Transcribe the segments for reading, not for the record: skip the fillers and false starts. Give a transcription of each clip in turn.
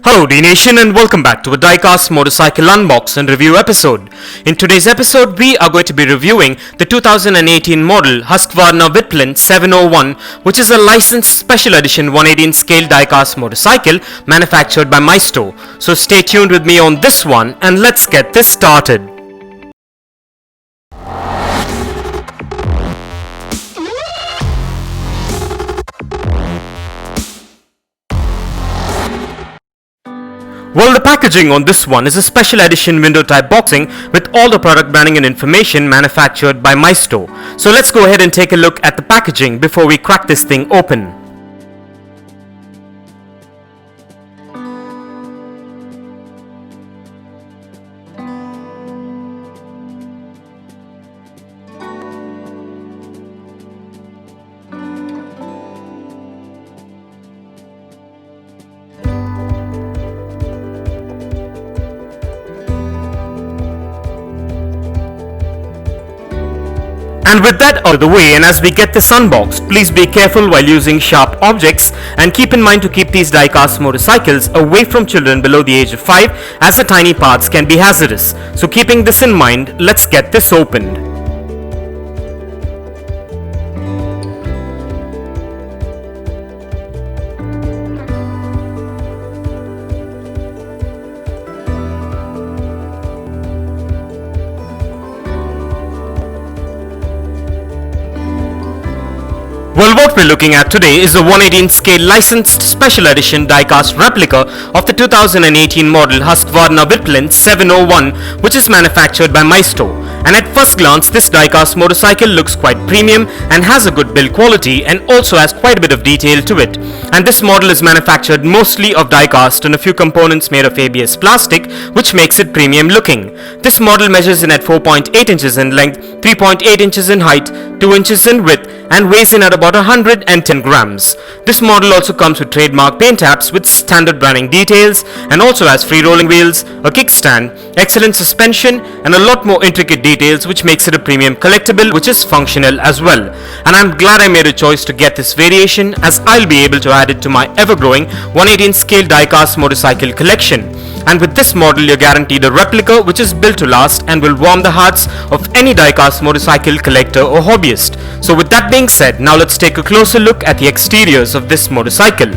Hello Dnation and welcome back to a Diecast Motorcycle Unbox and Review episode. In today's episode, we are going to be reviewing the 2018 model Husqvarna Vitpilen 701, which is a licensed special edition 118 scale diecast motorcycle manufactured by Maisto. So stay tuned with me on this one and let's get this started. Well, the packaging on this one is a special edition window type boxing with all the product branding and information manufactured by Maisto. So let's go ahead and take a look at the packaging before we crack this thing open. And with that out of the way, and as we get this unboxed, please be careful while using sharp objects and keep in mind to keep these diecast motorcycles away from children below the age of 5, as the tiny parts can be hazardous. So keeping this in mind, let's get this opened. Well, what we're looking at today is a 118 scale licensed special edition diecast replica of the 2018 model Husqvarna Vitpilen 701, which is manufactured by Maisto. And at first glance, this diecast motorcycle looks quite premium and has a good build quality and also has quite a bit of detail to it. And this model is manufactured mostly of diecast and a few components made of ABS plastic, which makes it premium looking. This model measures in at 4.8 inches in length, 3.8 inches in height, 2 inches in width, and weighs in at about 110 grams. This model also comes with trademark paint apps with standard branding details and also has free rolling wheels, a kickstand, excellent suspension, and a lot more intricate details, which makes it a premium collectible which is functional as well. And I'm glad I made a choice to get this variation, as I'll be able to add it to my ever-growing 118 scale diecast motorcycle collection. And with this model, you're guaranteed a replica which is built to last and will warm the hearts of any diecast motorcycle collector or hobbyist. So with that being said, now let's take a closer look at the exteriors of this motorcycle.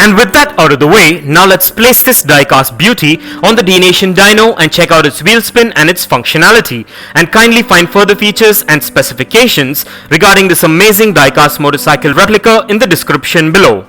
And with that out of the way, now let's place this diecast beauty on the Dnation dyno and check out its wheel spin and its functionality. And kindly find further features and specifications regarding this amazing diecast motorcycle replica in the description below.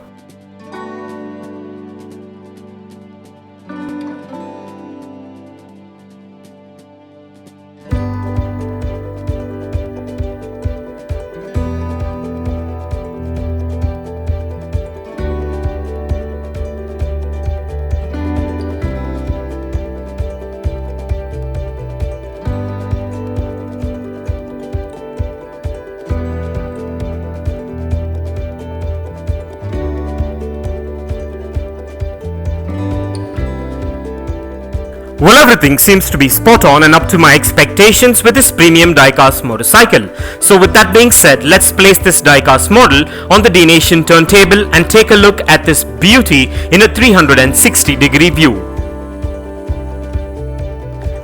Well, everything seems to be spot on and up to my expectations with this premium diecast motorcycle. So with that being said, let's place this diecast model on the Dnation turntable and take a look at this beauty in a 360-degree view.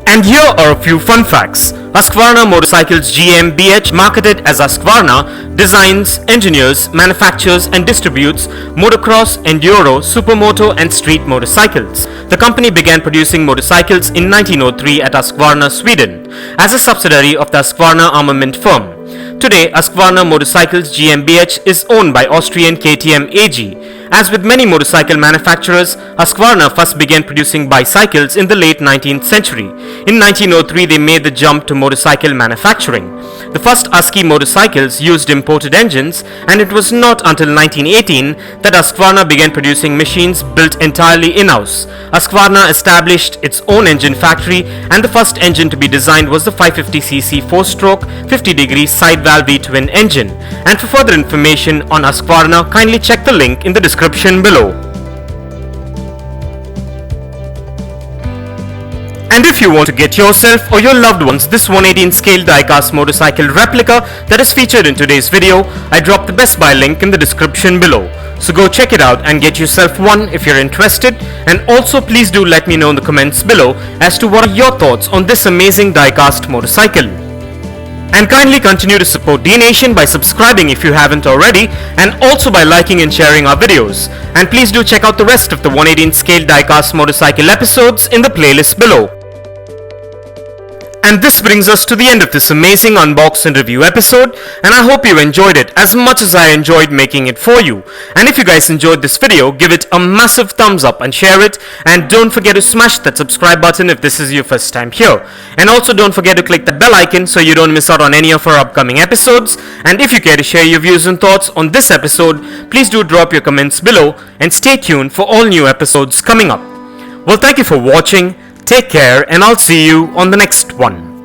And here are a few fun facts. Husqvarna Motorcycles GmbH, marketed as Husqvarna, designs, engineers, manufactures and distributes motocross, enduro, supermoto and street motorcycles. The company began producing motorcycles in 1903 at Husqvarna, Sweden, as a subsidiary of the Husqvarna armament firm. Today, Husqvarna Motorcycles GmbH is owned by Austrian KTM AG. As with many motorcycle manufacturers, Husqvarna first began producing bicycles in the late 19th century. In 1903, they made the jump to motorcycle manufacturing. The first Husky motorcycles used imported engines, and it was not until 1918 that Husqvarna began producing machines built entirely in-house. Husqvarna established its own engine factory, and the first engine to be designed was the 550cc 4-stroke 50-degree side valve V-twin engine. And for further information on Husqvarna, kindly check the link in the description below. And if you want to get yourself or your loved ones this 1/18 scale diecast motorcycle replica that is featured in today's video, I dropped the Best Buy link in the description below. So go check it out and get yourself one if you're interested, and also please do let me know in the comments below as to what are your thoughts on this amazing diecast motorcycle. And kindly continue to support Dnation by subscribing if you haven't already, and also by liking and sharing our videos. And please do check out the rest of the 1/18 scale diecast motorcycle episodes in the playlist below. And this brings us to the end of this amazing unbox and review episode, and I hope you enjoyed it as much as I enjoyed making it for you. And if you guys enjoyed this video, give it a massive thumbs up and share it, and don't forget to smash that subscribe button if this is your first time here. And also don't forget to click the bell icon so you don't miss out on any of our upcoming episodes. And if you care to share your views and thoughts on this episode, please do drop your comments below, and stay tuned for all new episodes coming up. Well, thank you for watching. Take care, and I'll see you on the next one.